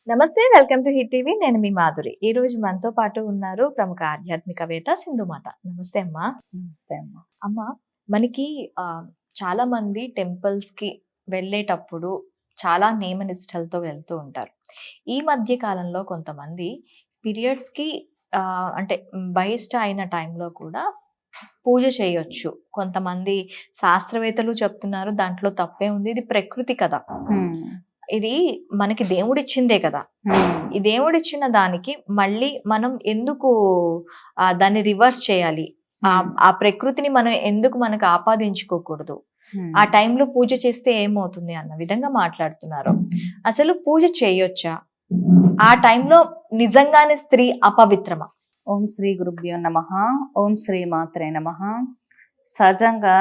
నమస్తే, welcome to hit TV. నేను మీ మాధురి. ఈ రోజు మనతో పాటు ఉన్నారు ప్రముఖ ఆధ్యాత్మికవేత్త సింధుమాత. నమస్తే అమ్మా. నమస్తే అమ్మా. అమ్మ, మనకి చాలా మంది టెంపుల్స్ కి వెళ్ళేటప్పుడు చాలా నియమ నిష్టలతో వెళ్తూ ఉంటారు. ఈ మధ్య కాలంలో కొంతమంది పీరియడ్స్ కి అంటే బహిష్ట అయిన టైంలో కూడా పూజ చేయొచ్చు. కొంతమంది శాస్త్రవేత్తలు చెప్తున్నారు దాంట్లో తప్పే ఉంది, ఇది ప్రకృతి కదా, ఇది మనకి దేవుడిచ్చిందే కదా, ఈ దేవుడిచ్చిన దానికి మళ్ళీ మనం ఎందుకు దాన్ని రివర్స్ చేయాలి? ఆ ప్రకృతిని మనం ఎందుకు మనకు ఆపాదించుకోకూడదు? ఆ టైంలో పూజ చేస్తే ఏమవుతుంది అన్న విధంగా మాట్లాడుతున్నారు. అసలు పూజ చేయొచ్చా? ఆ టైంలో నిజంగానే స్త్రీ అపవిత్రమా? ఓం శ్రీ గురుభ్యో నమః. ఓం శ్రీ మాత్రే నమః. సహజంగా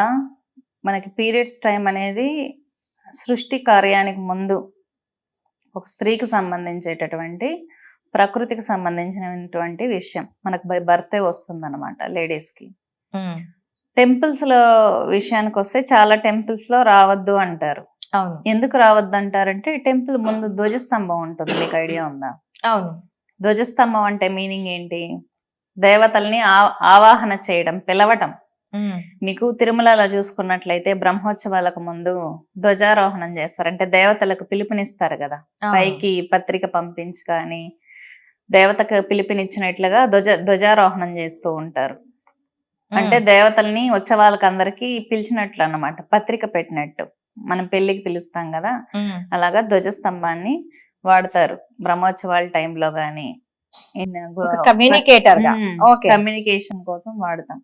మనకి పీరియడ్స్ టైం అనేది సృష్టి కార్యానికి ముందు ఒక స్త్రీకి సంబంధించేటటువంటి ప్రకృతికి సంబంధించినటువంటి విషయం. మనకు బై బర్తే వస్తుంది అనమాట లేడీస్కి. టెంపుల్స్ లో విషయానికి వస్తే చాలా టెంపుల్స్ లో రావద్దు అంటారు. అవును. ఎందుకు రావద్దు అంటారంటే టెంపుల్ ముందు ధ్వజస్తంభం ఉంటుంది, మీకు ఐడియా ఉందా? అవును. ధ్వజస్తంభం అంటే మీనింగ్ ఏంటి? దేవతల్ని ఆవాహన చేయడం, పిలవటం. మీకు తిరుమలలో చూసుకున్నట్లయితే బ్రహ్మోత్సవాలకు ముందు ధ్వజారోహణం చేస్తారు. అంటే దేవతలకు పిలుపునిస్తారు కదా, పైకి పత్రిక పంపించి కానీ దేవతకు పిలుపునిచ్చినట్లుగా ధ్వజారోహణం చేస్తూ ఉంటారు. అంటే దేవతల్ని ఉత్సవాలకు అందరికి పిలిచినట్లు అన్నమాట, పత్రిక పెట్టినట్టు. మనం పెళ్లికి పిలుస్తాం కదా, అలాగా ధ్వజస్తంభాన్ని వాడతారు బ్రహ్మోత్సవాల టైంలో గాని, కమ్యూనికేషన్ కోసం వాడతాం.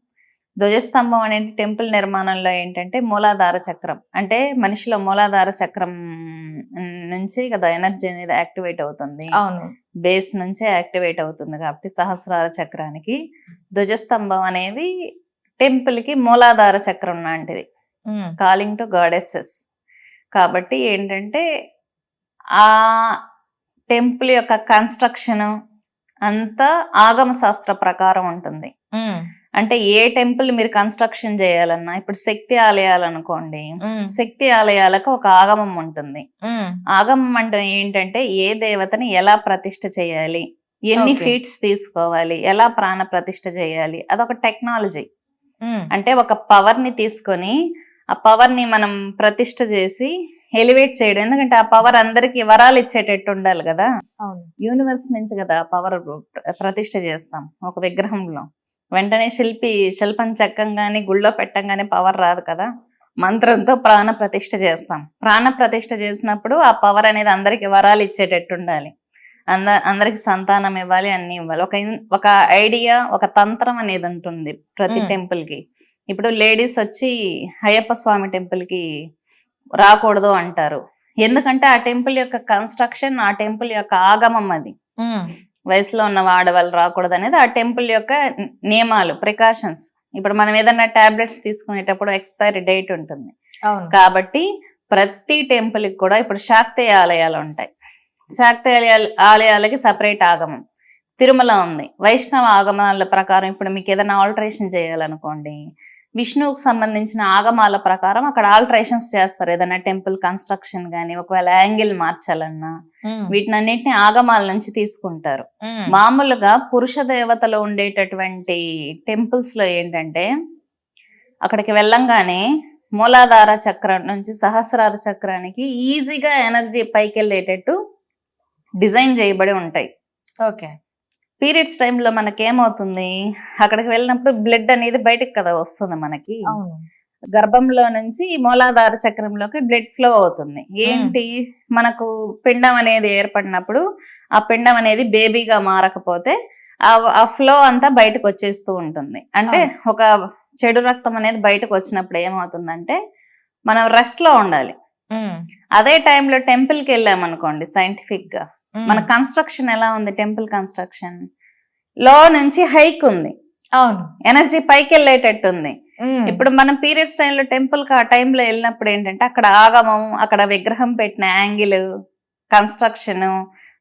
ధ్వజస్తంభం అనేది టెంపుల్ నిర్మాణంలో ఏంటంటే మూలాధార చక్రం, అంటే మనిషిలో మూలాధార చక్రం నుంచి కదా ఎనర్జీ అనేది యాక్టివేట్ అవుతుంది. బేస్ నుంచే యాక్టివేట్ అవుతుంది కాబట్టి సహస్రార చక్రానికి ధ్వజస్తంభం అనేది టెంపుల్ కి మూలాధార చక్రం లాంటిది, కాలింగ్ టు గాడెసెస్. కాబట్టి ఏంటంటే ఆ టెంపుల్ యొక్క కన్స్ట్రక్షన్ అంతా ఆగమ శాస్త్ర ప్రకారం ఉంటుంది. అంటే ఏ టెంపుల్ మీరు కన్స్ట్రక్షన్ చేయాలన్నా, ఇప్పుడు శక్తి ఆలయాలు అనుకోండి, శక్తి ఆలయాలకు ఒక ఆగమం ఉంటుంది. ఆగమం అంటే ఏంటంటే ఏ దేవతని ఎలా ప్రతిష్ఠ చేయాలి, ఎన్ని ఫీట్స్ తీసుకోవాలి, ఎలా ప్రాణ ప్రతిష్ఠ చేయాలి, అదొక టెక్నాలజీ. అంటే ఒక పవర్ ని తీసుకొని ఆ పవర్ ని మనం ప్రతిష్ఠ చేసి ఎలివేట్ చేయడం. ఎందుకంటే ఆ పవర్ అందరికి వరాలు ఇచ్చేటట్టు ఉండాలి కదా. యూనివర్స్ నుంచి కదా పవర్ ప్రతిష్ఠ చేస్తాం ఒక విగ్రహంలో. వెంటనే శిల్పం చెక్కంగానే గుళ్ళో పెట్టంగానే పవర్ రాదు కదా, మంత్రంతో ప్రాణ ప్రతిష్ఠ చేస్తాం. ప్రాణ ప్రతిష్ఠ చేసినప్పుడు ఆ పవర్ అనేది అందరికి వరాలు ఇచ్చేటట్టు ఉండాలి, అందరికి సంతానం ఇవ్వాలి, అన్ని ఇవ్వాలి. ఒక ఐడియా, ఒక తంత్రం అనేది ఉంటుంది ప్రతి టెంపుల్ కి. ఇప్పుడు లేడీస్ వచ్చి అయ్యప్ప స్వామి టెంపుల్ కి రాకూడదు అంటారు. ఎందుకంటే ఆ టెంపుల్ యొక్క కన్స్ట్రక్షన్, ఆ టెంపుల్ యొక్క ఆగమం అది. వయసులో ఉన్న ఆడవాళ్ళు రాకూడదు అనేది ఆ టెంపుల్ యొక్క నియమాలు, ప్రికాషన్స్. ఇప్పుడు మనం ఏదన్నా టాబ్లెట్స్ తీసుకునేటప్పుడు ఎక్స్పైరీ డేట్ ఉంటుంది కాబట్టి ప్రతి టెంపుల్ కి కూడా ఇప్పుడు శాక్తేయ ఆలయాలు ఉంటాయి. శాక్తేయ ఆలయాలకి సపరేట్ ఆగమం. తిరుమల ఉంది. వైష్ణవ ఆగమాల ప్రకారం ఇప్పుడు మీకు ఏదైనా ఆల్టరేషన్ చేయాలనుకోండి, విష్ణువుకు సంబంధించిన ఆగమాల ప్రకారం అక్కడ ఆల్టరేషన్స్ చేస్తారు. ఏదైనా టెంపుల్ కన్స్ట్రక్షన్ గానీ, ఒకవేళ యాంగిల్ మార్చాలన్నా వీటినన్నిటిని ఆగమాల నుంచి తీసుకుంటారు. మామూలుగా పురుష దేవతలు ఉండేటటువంటి టెంపుల్స్ లో ఏంటంటే అక్కడికి వెళ్ళంగానే మూలాధార చక్రం నుంచి సహస్రార చక్రానికి ఈజీగా ఎనర్జీ పైకి వెళ్ళేటట్టు డిజైన్ చేయబడి ఉంటాయి. ఓకే. పీరియడ్స్ టైంలో మనకేమవుతుంది, అక్కడికి వెళ్ళినప్పుడు బ్లడ్ అనేది బయటకు కదా వస్తుంది మనకి. గర్భంలో నుంచి మూలాధార చక్రంలోకి బ్లడ్ ఫ్లో అవుతుంది. ఏంటి, మనకు పిండం అనేది ఏర్పడినప్పుడు ఆ పిండం అనేది బేబీగా మారకపోతే ఆ ఫ్లో అంతా బయటకు వచ్చేస్తూ ఉంటుంది. అంటే ఒక చెడు రక్తం అనేది బయటకు వచ్చినప్పుడు ఏమవుతుందంటే మనం రెస్ట్ లో ఉండాలి. అదే టైంలో టెంపుల్ కి వెళ్ళామనుకోండి, సైంటిఫిక్ గా మన కన్స్ట్రక్షన్ ఎలా ఉంది, టెంపుల్ కన్స్ట్రక్షన్ లో నుంచి హైక్ ఉంది, ఎనర్జీ పైకి వెళ్ళేటట్టు ఉంది. ఇప్పుడు మనం పీరియడ్స్ టైంలో టెంపుల్ కి ఆ టైంలో వెళ్ళినప్పుడు ఏంటంటే అక్కడ ఆగమం, అక్కడ విగ్రహం పెట్టిన యాంగిల్, కన్స్ట్రక్షన్,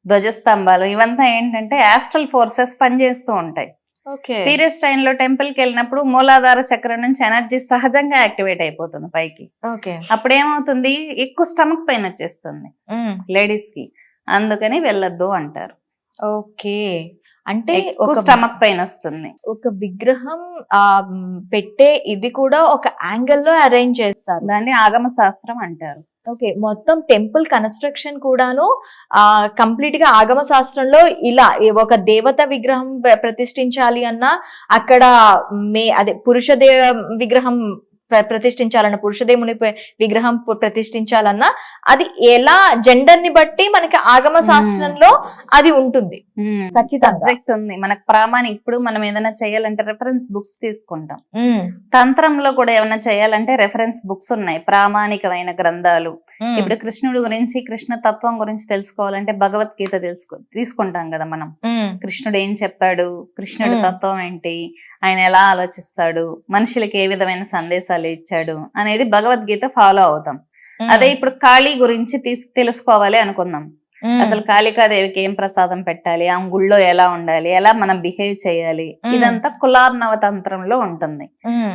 ధ్వజస్తంభాలు, ఇవంతా ఏంటంటే యాస్ట్రల్ ఫోర్సెస్ పనిచేస్తూ ఉంటాయి. పీరియడ్స్ టైంలో టెంపుల్ కి వెళ్ళినప్పుడు మూలాధార చక్రం నుంచి ఎనర్జీ సహజంగా యాక్టివేట్ అయిపోతుంది పైకి. అప్పుడు ఏమవుతుంది, ఎక్కువ స్టమక్ పెయిన్ వచ్చేస్తుంది లేడీస్ కి. అందుకని వెళ్ళొద్దు అంటారు. ఓకే. అంటే ఎక్కువ ఒక స్టమక్ పెయిన్ వస్తుంది. ఒక విగ్రహం పెట్టే ఇది కూడా ఒక యాంగిల్‌లో అరేంజ్ చేస్తారు. దాన్ని ఆగమ శాస్త్రం అంటారు. ఓకే. మొత్తం టెంపుల్ కన్‌స్ట్రక్షన్ కూడాను కంప్లీట్‌గా ఆగమ శాస్త్రంలో ఇలా ఒక దేవత విగ్రహం ప్రతిష్ఠించాలి అన్నా అక్కడ అదే విగ్రహం ప్రతిష్ఠించాలన్న పురుషదేవుని విగ్రహం ప్రతిష్ఠించాలన్నా అది ఎలా జెండర్ ని బట్టి మనకి ఆగమ శాస్త్రంలో అది ఉంటుంది. సబ్జెక్ట్ ఉంది మనకు ప్రామాణిక. ఇప్పుడు మనం ఏదైనా చేయాలంటే రెఫరెన్స్ బుక్స్ తీసుకుంటాం. తంత్రంలో కూడా ఏమైనా చేయాలంటే రెఫరెన్స్ బుక్స్ ఉన్నాయి, ప్రామాణికమైన గ్రంథాలు. ఇప్పుడు కృష్ణుడి గురించి, కృష్ణ తత్వం గురించి తెలుసుకోవాలంటే భగవద్గీత తీసుకుంటాం కదా మనం. కృష్ణుడు ఏం చెప్పాడు, కృష్ణుడి తత్వం ఏంటి, ఆయన ఎలా ఆలోచిస్తాడు, మనుషులకి ఏ విధమైన సందేశాలు ఇచ్చాడు అనేది భగవద్గీత ఫాలో అవుతాం. అదే ఇప్పుడు కాళీ గురించి తెలుసుకోవాలి అనుకుందాం. అసలు కాళికాదేవికి ఏం ప్రసాదం పెట్టాలి, ఆ గుళ్ళో ఎలా ఉండాలి, ఎలా మనం బిహేవ్ చేయాలి, ఇదంతా కులార్ణవ తంత్రంలో ఉంటుంది.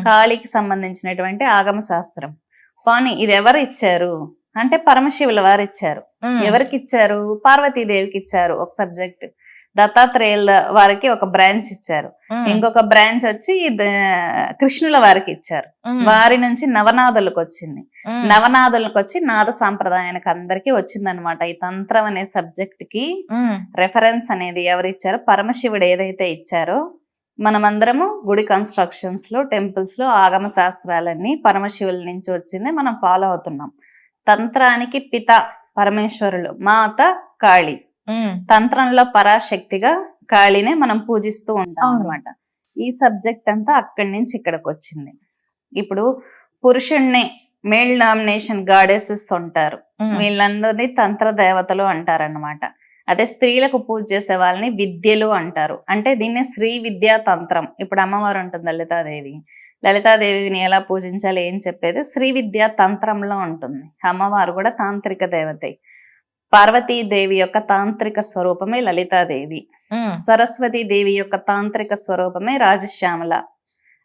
కాళీకి సంబంధించినటువంటి ఆగమ శాస్త్రం. కానీ ఇది ఎవరు ఇచ్చారు అంటే పరమశివుల వారు ఇచ్చారు. ఎవరికి ఇచ్చారు? పార్వతీదేవికి ఇచ్చారు ఒక సబ్జెక్ట్. దత్తాత్రేయుల వారికి ఒక బ్రాంచ్ ఇచ్చారు. ఇంకొక బ్రాంచ్ వచ్చి కృష్ణుల వారికి ఇచ్చారు. వారి నుంచి నవనాథులకు వచ్చింది. నవనాథులకు వచ్చి నాద సాంప్రదాయానికి అందరికి వచ్చింది అనమాట. ఈ తంత్రం అనే సబ్జెక్ట్ కి రెఫరెన్స్ అనేది ఎవరు ఇచ్చారో, పరమశివుడు ఏదైతే ఇచ్చారో, మనమందరము గుడి కన్స్ట్రక్షన్స్ లో, టెంపుల్స్ లో ఆగమ శాస్త్రాలన్నీ పరమశివుల నుంచి వచ్చింది మనం ఫాలో అవుతున్నాం. తంత్రానికి పిత పరమేశ్వరులు, మాత కాళీ. తంత్రంలో పరాశక్తిగా కాళీనే మనం పూజిస్తూ ఉంటాం అనమాట. ఈ సబ్జెక్ట్ అంతా అక్కడి నుంచి ఇక్కడికి వచ్చింది. ఇప్పుడు పురుషుణ్ణి మేల్ డామినేషన్ గాడెసెస్ ఉంటారు, వీళ్ళందరినీ తంత్ర దేవతలు అంటారన్నమాట. అదే స్త్రీలకు పూజ చేసే వాళ్ళని విద్యలు అంటారు. అంటే దీన్ని శ్రీ విద్యా తంత్రం. ఇప్పుడు అమ్మవారు ఉంటుంది లలితాదేవి, లలితాదేవిని ఎలా పూజించాలి ఏం చెప్పేది శ్రీ విద్యా తంత్రంలో ఉంటుంది. అమ్మవారు కూడా తాంత్రిక దేవతే. పార్వతీదేవి యొక్క తాంత్రిక స్వరూపమే లలితాదేవి. సరస్వతీ దేవి యొక్క తాంత్రిక స్వరూపమే రాజశ్యామల,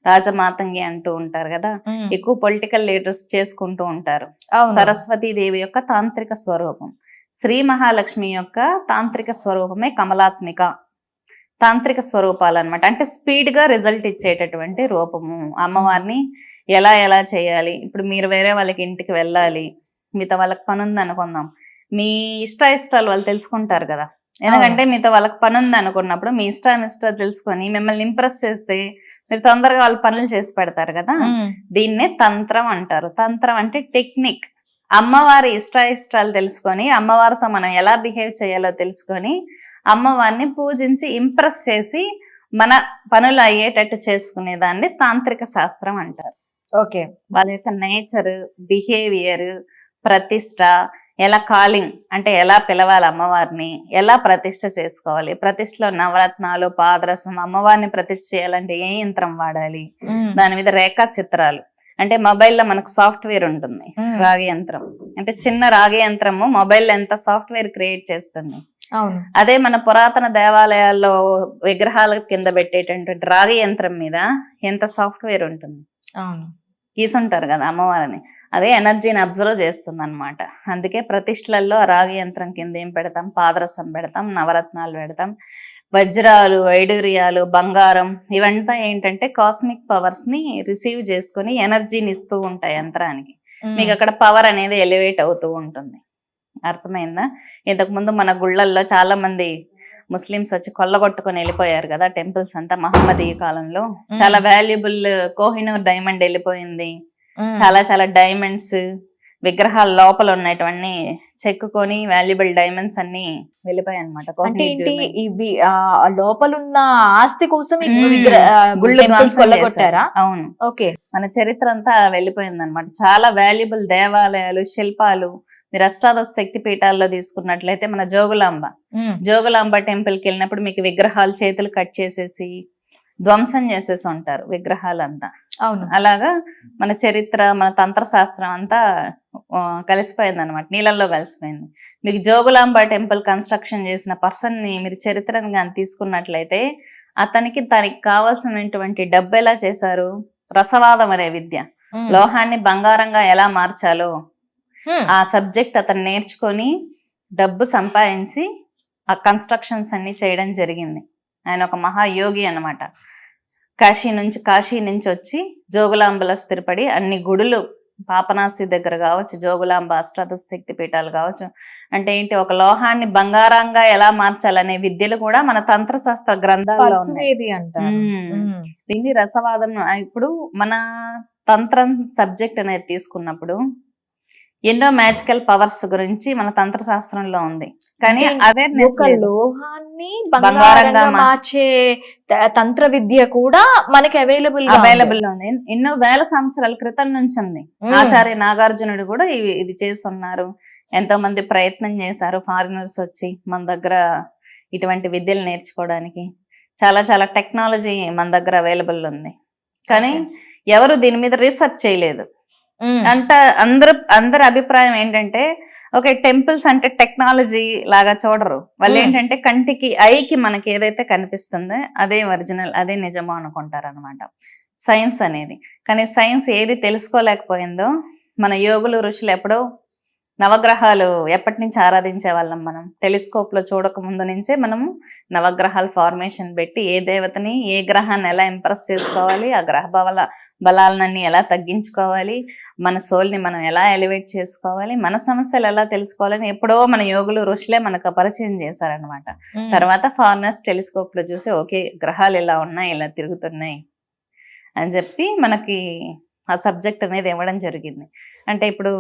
రాజమాతంగి అంటూ ఉంటారు కదా. ఎక్కువ పొలిటికల్ లీడర్స్ చేసుకుంటూ ఉంటారు. సరస్వతీ దేవి యొక్క తాంత్రిక స్వరూపం. శ్రీ మహాలక్ష్మి యొక్క తాంత్రిక స్వరూపమే కమలాత్మిక. తాంత్రిక స్వరూపాలు అనమాట. అంటే స్పీడ్ గా రిజల్ట్ ఇచ్చేటటువంటి రూపము. అమ్మవారిని ఎలా ఎలా చేయాలి, ఇప్పుడు మీరు వేరే వాళ్ళకి ఇంటికి వెళ్ళాలి, మీతో వాళ్ళకి పని ఉంది అనుకుందాం, మీ ఇష్టాలు వాళ్ళు తెలుసుకుంటారు కదా. ఎందుకంటే మీతో వాళ్ళకి పని ఉంది అనుకున్నప్పుడు మీ ఇష్టాలు తెలుసుకొని మిమ్మల్ని ఇంప్రెస్ చేస్తే మీరు తొందరగా వాళ్ళ పనులు చేసి పెడతారు కదా. దీన్నే తంత్రం అంటారు. తంత్రం అంటే టెక్నిక్. అమ్మవారి ఇష్టాలు తెలుసుకొని, అమ్మవారితో మనం ఎలా బిహేవ్ చేయాలో తెలుసుకొని, అమ్మవారిని పూజించి ఇంప్రెస్ చేసి మన పనులు అయ్యేటట్టు చేసుకునే దాన్ని తాంత్రిక శాస్త్రం అంటారు. ఓకే. వాళ్ళ యొక్క నేచర్, బిహేవియర్, ప్రతిష్ట, ఎలా కాలింగ్ అంటే ఎలా పిలవాలి అమ్మవారిని, ఎలా ప్రతిష్ట చేసుకోవాలి, ప్రతిష్టలో నవరత్నాలు, పాదరసం, అమ్మవారిని ప్రతిష్ట చేయాలంటే ఏ యంత్రం వాడాలి, దాని మీద రేఖా చిత్రాలు. అంటే మొబైల్లో మనకు సాఫ్ట్వేర్ ఉంటుంది, రాగి యంత్రం. అంటే చిన్న రాగి యంత్రము మొబైల్లో ఎంత సాఫ్ట్వేర్ క్రియేట్ చేస్తుంది. అదే మన పురాతన దేవాలయాల్లో విగ్రహాల కింద పెట్టేటటువంటి రాగి యంత్రం మీద ఎంత సాఫ్ట్వేర్ ఉంటుంది. గీసుంటారు కదా అమ్మవారిని. అదే ఎనర్జీని అబ్జర్వ్ చేస్తుంది అనమాట. అందుకే ప్రతిష్టలలో రాగి యంత్రం కింద ఏం పెడతాం, పాదరసం పెడతాం, నవరత్నాలు పెడతాం, వజ్రాలు, వైడూర్యాలు, బంగారం, ఇవంతా ఏంటంటే కాస్మిక్ పవర్స్ ని రిసీవ్ చేసుకుని ఎనర్జీని ఇస్తూ ఉంటాయి యంత్రానికి. మీకు అక్కడ పవర్ అనేది ఎలివేట్ అవుతూ ఉంటుంది. అర్థమైందా? ఇంతకు ముందు మన గుళ్ళల్లో చాలా మంది ముస్లిమ్స్ వచ్చి కొల్లగొట్టుకొని వెళ్ళిపోయారు కదా టెంపుల్స్ అంతా. మహమ్మదీయ కాలంలో చాలా వాల్యుబుల్ కోహినూర్ డైమండ్ వెళ్ళిపోయింది. చాలా చాలా డైమండ్స్ విగ్రహాల లోపల ఉన్నటువంటి చెక్కుకొని వాల్యుబుల్ డైమండ్స్ అన్ని వెళ్ళిపోయాయి అనమాట. అంటే ఏంటి ఇవి లోపలున్న ఆస్తి కోసం కొల్లగొట్టారా? అవును. ఓకే. మన చరిత్ర అంతా వెళ్ళిపోయింది అనమాట. చాలా వాల్యుబుల్ దేవాలయాలు, శిల్పాలు. మీరు అష్టాదశ శక్తి పీఠాల్లో తీసుకున్నట్లయితే మన జోగులాంబ టెంపుల్ కి వెళ్ళినప్పుడు మీకు విగ్రహాలు చేతులు కట్ చేసేసి ధ్వంసం చేసేసి ఉంటారు విగ్రహాలంతా. అవును. అలాగా మన చరిత్ర, మన తంత్ర శాస్త్రం అంతా కలిసిపోయింది అనమాట, నీళ్ళల్లో కలిసిపోయింది. మీకు జోగులాంబ టెంపుల్ కన్స్ట్రక్షన్ చేసిన పర్సన్ ని మీరు చరిత్రను కానీ తీసుకున్నట్లయితే అతనికి దానికి కావాల్సినటువంటి డబ్బు ఎలా చేశారు, రసవాదం అనే విద్య, లోహాన్ని బంగారంగా ఎలా మార్చాలో ఆ సబ్జెక్ట్ అతను నేర్చుకొని డబ్బు సంపాదించి ఆ కన్స్ట్రక్షన్స్ అన్ని చేయడం జరిగింది. ఆయన ఒక మహాయోగి అన్నమాట. కాశీ నుంచి వచ్చి జోగులాంబలో స్థిరపడి అన్ని గుడులు, పాపనాశి దగ్గర కావచ్చు, జోగులాంబ అష్టాదశ శక్తి పీఠాలు కావచ్చు, అంటే ఏంటి, ఒక లోహాన్ని బంగారంగా ఎలా మార్చాలనే విద్యలు కూడా మన తంత్రశాస్త్ర గ్రంథాల్లో ఉన్నాయి. పర్సువేది అంటారు. దీన్ని రసవాదం. ఇప్పుడు మన తంత్రం సబ్జెక్ట్ అనేది తీసుకున్నప్పుడు ఎన్నో మ్యాజికల్ పవర్స్ గురించి మన తంత్రశాస్త్రంలో ఉంది. కానీ అవేర్నెస్ ఒక లోహాన్ని బంగారంగా మార్చే తంత్ర విద్య కూడా మనకి అవైలబుల్ లో ఉంది. ఎన్నో వేల సంవత్సరాల క్రితం నుంచి ఉంది. ఆచార్య నాగార్జునుడు కూడా ఇది చేస్తున్నారు. ఎంతో మంది ప్రయత్నం చేశారు, ఫారినర్స్ వచ్చి మన దగ్గర ఇటువంటి విద్యలు నేర్చుకోవడానికి. చాలా చాలా టెక్నాలజీ మన దగ్గర అవైలబుల్ ఉంది, కానీ ఎవరు దీని మీద రీసెర్చ్ చేయలేదు. అందరి అభిప్రాయం ఏంటంటే, ఓకే, టెంపుల్స్ అంటే టెక్నాలజీ లాగా చూడరు వాళ్ళు. ఏంటంటే కంటికి, ఐకి మనకి ఏదైతే కనిపిస్తుందో అదే ఒరిజినల్, అదే నిజమో అనుకుంటారు అనమాట సైన్స్ అనేది. కానీ సైన్స్ ఏది తెలుసుకోలేకపోయిందో మన యోగులు ఋషులు ఎప్పుడో నవగ్రహాలు ఎప్పటి నుంచి ఆరాధించే వాళ్ళం మనం. టెలిస్కోప్ లో చూడక ముందు నుంచే మనము నవగ్రహాల ఫార్మేషన్ పెట్టి ఏ దేవతని, ఏ గ్రహాన్ని ఎలా ఇంప్రెస్ చేసుకోవాలి, ఆ గ్రహ బలాలన్నీ ఎలా తగ్గించుకోవాలి, మన సోల్ని మనం ఎలా ఎలివేట్ చేసుకోవాలి, మన సమస్యలు ఎలా తెలుసుకోవాలని ఎప్పుడో మన యోగులు ఋషులే మనకు పరిచయం చేశారనమాట. తర్వాత ఫారినర్స్ టెలిస్కోప్ లో చూసి ఓకే, గ్రహాలు ఇలా ఉన్నాయి, ఇలా తిరుగుతున్నాయి అని చెప్పి మనకి ఆ సబ్జెక్ట్ అనేది ఇవ్వడం జరిగింది. అంటే ఇప్పుడు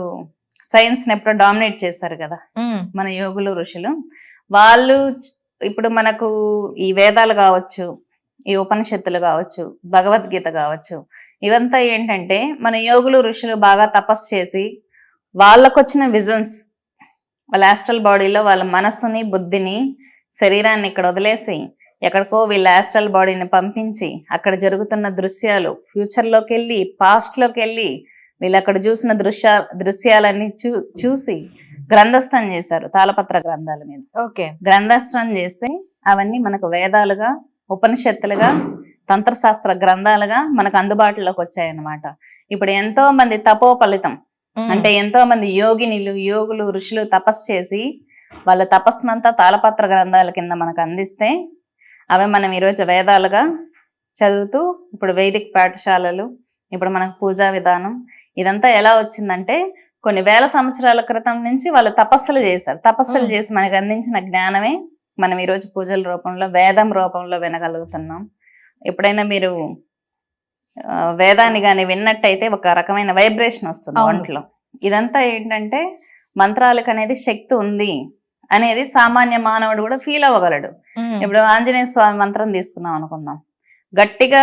సైన్స్ ని ఎప్పుడో డామినేట్ చేశారు కదా మన యోగులు ఋషులు. వాళ్ళు ఇప్పుడు మనకు ఈ వేదాలు కావచ్చు, ఈ ఉపనిషత్తులు కావచ్చు, భగవద్గీత కావచ్చు, ఇవంతా ఏంటంటే మన యోగులు ఋషులు బాగా తపస్సు చేసి వాళ్ళకొచ్చిన విజన్స్, వాళ్ళ ఆస్ట్రల్ బాడీలో వాళ్ళ మనస్సుని, బుద్ధిని, శరీరాన్ని ఇక్కడ వదిలేసి ఎక్కడికో వీళ్ళ ఆస్ట్రల్ బాడీని పంపించి అక్కడ జరుగుతున్న దృశ్యాలు, ఫ్యూచర్లోకి వెళ్ళి, పాస్ట్లోకి వెళ్ళి వీళ్ళు అక్కడ చూసిన దృశ్యాలన్నీ చూసి గ్రంథస్థం చేశారు తాళపత్ర గ్రంథాల మీద. గ్రంథస్థం చేస్తే అవన్నీ మనకు వేదాలుగా, ఉపనిషత్తులుగా, తంత్రశాస్త్ర గ్రంథాలుగా మనకు అందుబాటులోకి వచ్చాయన్నమాట. ఇప్పుడు ఎంతో మంది తపోఫలితం, అంటే ఎంతో మంది యోగులు, ఋషులు తపస్సు చేసి వాళ్ళ తపస్సునంతా తాళపత్ర గ్రంథాల కింద మనకు అందిస్తే అవి మనం ఈరోజు వేదాలుగా చదువుతూ, ఇప్పుడు వైదిక పాఠశాలలు, ఇప్పుడు మనకు పూజా విధానం, ఇదంతా ఎలా వచ్చిందంటే కొన్ని వేల సంవత్సరాల క్రితం నుంచి వాళ్ళు తపస్సులు చేశారు. తపస్సులు చేసి మనకు అందించిన జ్ఞానమే మనం ఈరోజు పూజల రూపంలో, వేదం రూపంలో వినగలుగుతున్నాం. ఎప్పుడైనా మీరు వేదాన్ని కానీ విన్నట్టయితే ఒక రకమైన వైబ్రేషన్ వస్తుంది ఒంట్లో. ఇదంతా ఏంటంటే మంత్రాలకు అనేది శక్తి ఉంది అనేది సామాన్య మానవుడు కూడా ఫీల్ అవ్వగలడు. ఇప్పుడు ఆంజనేయ స్వామి మంత్రం తీసుకున్నాం అనుకుందాం, గట్టిగా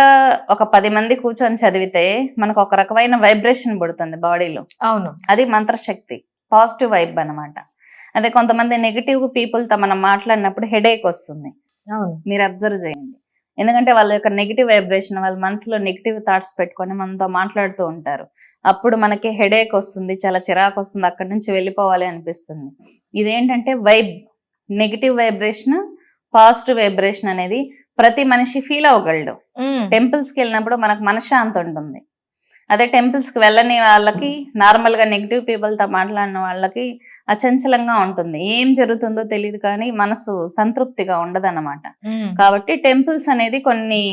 ఒక 10 మంది కూర్చొని చదివితే మనకు ఒక రకమైన వైబ్రేషన్ పడుతుంది బాడీలో. అవును, అది మంత్రశక్తి, పాజిటివ్ వైబ్ అన్నమాట. అదే కొంతమంది నెగిటివ్ పీపుల్ తో మనం మాట్లాడినప్పుడు హెడేక్ వస్తుంది. అవును, మీరు అబ్జర్వ్ చేయండి. ఎందుకంటే వాళ్ళ యొక్క నెగిటివ్ వైబ్రేషన్, వాళ్ళ మనసులో నెగిటివ్ థాట్స్ పెట్టుకొని మనతో మాట్లాడుతూ ఉంటారు. అప్పుడు మనకి హెడేక్ వస్తుంది, చాలా చిరాకు వస్తుంది, అక్కడి నుంచి వెళ్ళిపోవాలి అనిపిస్తుంది. ఇదేంటంటే vibe, negative vibration, positive vibration అనేది ప్రతి మనిషి ఫీల్ అవ్వగలడు. టెంపుల్స్ కి వెళ్ళినప్పుడు మనకు మనశ్శాంతి ఉంటుంది. అదే టెంపుల్స్ కి వెళ్ళని వాళ్ళకి, నార్మల్ గా నెగిటివ్ పీపుల్ తో మాట్లాడిన వాళ్ళకి అచంచలంగా ఉంటుంది. ఏం జరుగుతుందో తెలియదు, కానీ మనసు సంతృప్తిగా ఉండదన్నమాట. కాబట్టి టెంపుల్స్ అనేది కొన్ని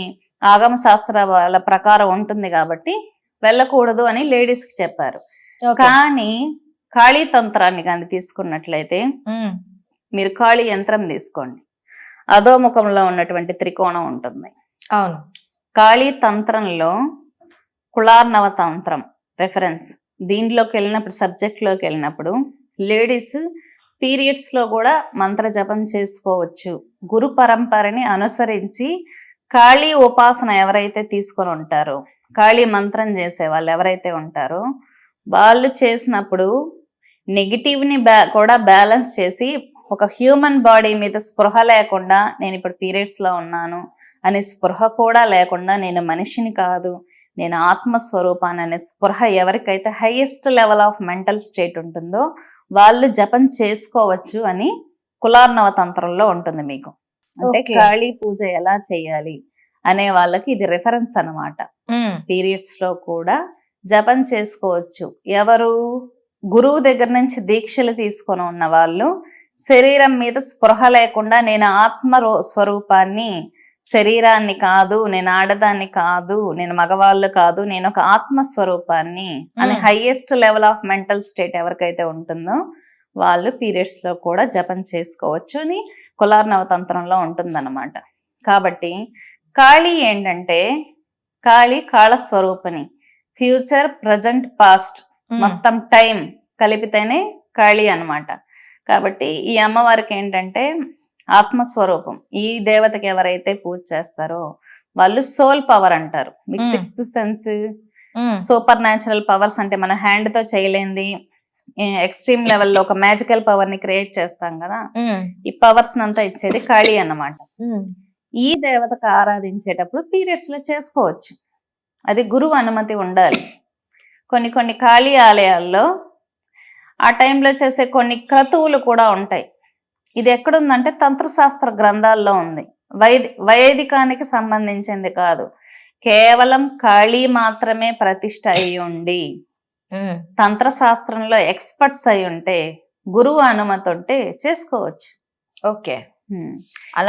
ఆగమ శాస్త్రాల ప్రకారం ఉంటుంది కాబట్టి వెళ్ళకూడదు అని లేడీస్ కి చెప్పారు. కానీ కాళీ తంత్రాన్ని కానీ తీసుకున్నట్లయితే, మీరు కాళీ యంత్రం తీసుకోండి, అధోముఖంలో ఉన్నటువంటి త్రికోణం ఉంటుంది. అవును, కాళీ తంత్రంలో కుళార్ణవ తంత్రం రెఫరెన్స్. దీంట్లోకి వెళ్ళినప్పుడు, సబ్జెక్ట్ లోకి వెళ్ళినప్పుడు లేడీస్ పీరియడ్స్ లో కూడా మంత్ర జపం చేసుకోవచ్చు. గురు పరంపరని అనుసరించి కాళీ ఉపాసన ఎవరైతే తీసుకొని ఉంటారో, కాళీ మంత్రం చేసే వాళ్ళు ఎవరైతే ఉంటారో, వాళ్ళు చేసినప్పుడు నెగిటివ్ ని కూడా బ్యాలెన్స్ చేసి ఒక హ్యూమన్ బాడీ మీద స్పృహ లేకుండా, నేను ఇప్పుడు పీరియడ్స్ లో ఉన్నాను అనే స్పృహ కూడా లేకుండా, నేను మనిషిని కాదు, నేను ఆత్మస్వరూపాన్ని అనే స్పృహ ఎవరికైతే highest level of mental state ఉంటుందో వాళ్ళు జపం చేసుకోవచ్చు అని కులార్ణవ తంత్రంలో ఉంటుంది మీకు. అంటే కాళీ పూజ ఎలా చేయాలి అనే వాళ్ళకి ఇది రిఫరెన్స్ అన్నమాట. పీరియడ్స్ లో కూడా జపం చేసుకోవచ్చు. ఎవరు గురువు దగ్గర నుంచి దీక్షలు తీసుకొని ఉన్న వాళ్ళు శరీరం మీద స్పృహ లేకుండా నేను స్వరూపాన్ని, శరీరాన్ని కాదు, నేను ఆడదాన్ని కాదు, నేను మగవాళ్ళు కాదు, నేను ఒక ఆత్మస్వరూపాన్ని అని highest level of mental state ఎవరికైతే ఉంటుందో వాళ్ళు పీరియడ్స్ లో కూడా జపం చేసుకోవచ్చు అని కులార్నవతంత్రంలో ఉంటుందన్నమాట. కాబట్టి కాళీ ఏంటంటే కాళ స్వరూపిణి, ఫ్యూచర్, ప్రజెంట్, పాస్ట్ మొత్తం టైం కలిపితేనే కాళీ అన్నమాట. కాబట్టి ఈ అమ్మవారికి ఏంటంటే ఆత్మస్వరూపం. ఈ దేవతకి ఎవరైతే పూజ చేస్తారో వాళ్ళు సోల్ పవర్ అంటారు. మీకు sixth sense, super natural powers అంటే మన హ్యాండ్ తో చేయలేంది, ఎక్స్ట్రీమ్ లెవెల్లో ఒక మ్యాజికల్ పవర్ ని క్రియేట్ చేస్తాం కదా, ఈ పవర్స్ అంతా ఇచ్చేది కాళీ అన్నమాట. ఈ దేవతకు ఆరాధించేటప్పుడు పీరియడ్స్ లో చేసుకోవచ్చు, అది గురువు అనుమతి ఉండాలి. కొన్ని కాళీ ఆలయాల్లో ఆ టైంలో చేసే కొన్ని క్రతువులు కూడా ఉంటాయి. ఇది ఎక్కడుందంటే తంత్రశాస్త్ర గ్రంథాల్లో ఉంది, వైదికానికి సంబంధించింది కాదు. కేవలం కాళీ మాత్రమే ప్రతిష్ఠ అయి ఉండి తంత్రశాస్త్రంలో ఎక్స్పర్ట్స్ అయి ఉంటే గురువు అనుమతి ఉంటే చేసుకోవచ్చు. ఓకే,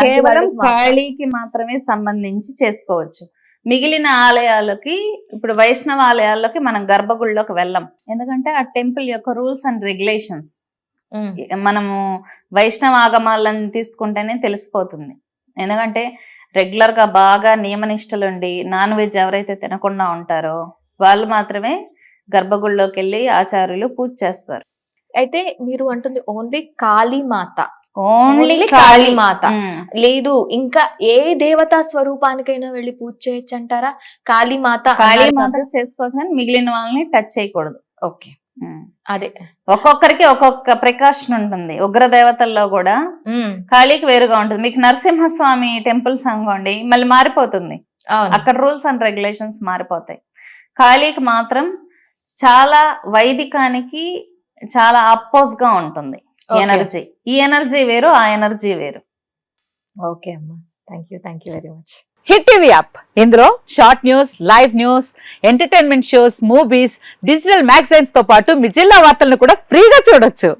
కేవలం కాళీకి మాత్రమే సంబంధించి చేసుకోవచ్చు. మిగిలిన ఆలయాలకి, ఇప్పుడు వైష్ణవ ఆలయాల్లోకి మనం గర్భగుడిలోకి వెళ్ళం, ఎందుకంటే ఆ టెంపుల్ యొక్క రూల్స్ అండ్ రెగ్యులేషన్స్ మనము వైష్ణవ ఆగమాలను తీసుకుంటేనే తెలిసిపోతుంది. ఎందుకంటే రెగ్యులర్ గా బాగా నియమనిష్టలుండి నాన్ వెజ్ ఎవరైతే తినకుండా ఉంటారో వాళ్ళు మాత్రమే గర్భగుడిలోకి వెళ్ళి ఆచార్యులు పూజ చేస్తారు. అయితే మీరు అంటుంది ఓన్లీ కాళీమాత, ఓన్లీ కాళీమాత లేదు, ఇంకా ఏ దేవతా స్వరూపానికైనా వెళ్ళి పూజ చేయొచ్చు అంటారా? కాళీమాత చేసుకోవచ్చు కానీ మిగిలిన వాళ్ళని టచ్ చేయకూడదు. ఓకే, అదే ఒక్కొక్కరికి ఒక్కొక్క ప్రికాషన్ ఉంటుంది. ఉగ్ర దేవతల్లో కూడా కాళీకి వేరుగా ఉంటుంది. మీకు నరసింహస్వామి టెంపుల్స్ అనుకోండి మళ్ళీ మారిపోతుంది, అక్కడ రూల్స్ అండ్ రెగ్యులేషన్స్ మారిపోతాయి. కాళీకి మాత్రం చాలా వైదికానికి చాలా అపోజ్ గా ఉంటుంది ఎనర్జీ. ఈ ఎనర్జీ వేరు, ఆ ఎనర్జీ వేరు. ఓకే అమ్మా, thank you very much. Hit TV app, ఇందులో short news, live news, entertainment shows, movies, digital magazines తో పాటు మీ జిల్లా వార్తలను కూడా ఫ్రీగా చూడొచ్చు.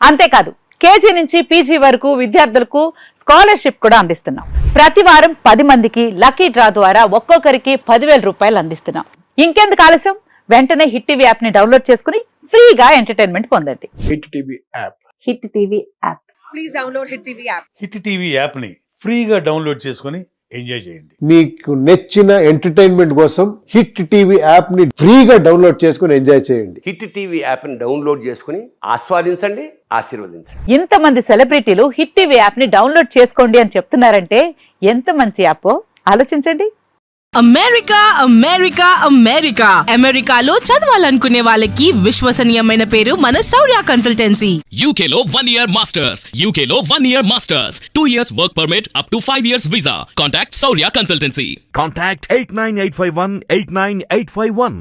అంతేకాదు కేజీ నుంచి పీజీ వరకు విద్యార్థులకు స్కాలర్షిప్ కూడా అందిస్తున్నాం. ప్రతి వారం 10 మందికి లక్కీ డ్రా ద్వారా ఒక్కొక్కరికి 10,000 రూపాయలు అందిస్తున్నాం. ఇంకెందుకు ఆలస్యం, వెంటనే హిట్ టీవీ యాప్ ని డౌన్లోడ్ చేసుకుని ఫ్రీగా ఎంటర్టైన్మెంట్ పొందండి. Hit TV app, hit TV app. Please download hit TV app. Hit TV app ని ఫ్రీగా డౌన్లోడ్ చేసుకుని ఎంజాయ్ చేయండి. మీకు నచ్చిన ఎంటర్టైన్మెంట్ కోసం హిట్ టీవీ యాప్ ని ఫ్రీగా డౌన్లోడ్ చేసుకుని ఎంజాయ్ చేయండి. హిట్ టీవీ యాప్ ని డౌన్లోడ్ చేసుకుని ఆస్వాదించండి, ఆశీర్వదించండి. ఇంతమంది సెలబ్రిటీలు హిట్ టీవీ యాప్ ని డౌన్లోడ్ చేసుకోండి అని చెప్తున్నారంటే ఎంత మంచి యాప్ ఆలోచించండి. అమెరికా అమెరికాలో చదవాలనుకునే వాళ్ళకి విశ్వసనీయమైన పేరు మన శౌర్య కన్సల్టెన్సీ. UK లో 1 year masters, UK లో 1 year masters, 2 years work permit up to 5 years visa. Contact Saurya Consultancy. Contact 89851 89851.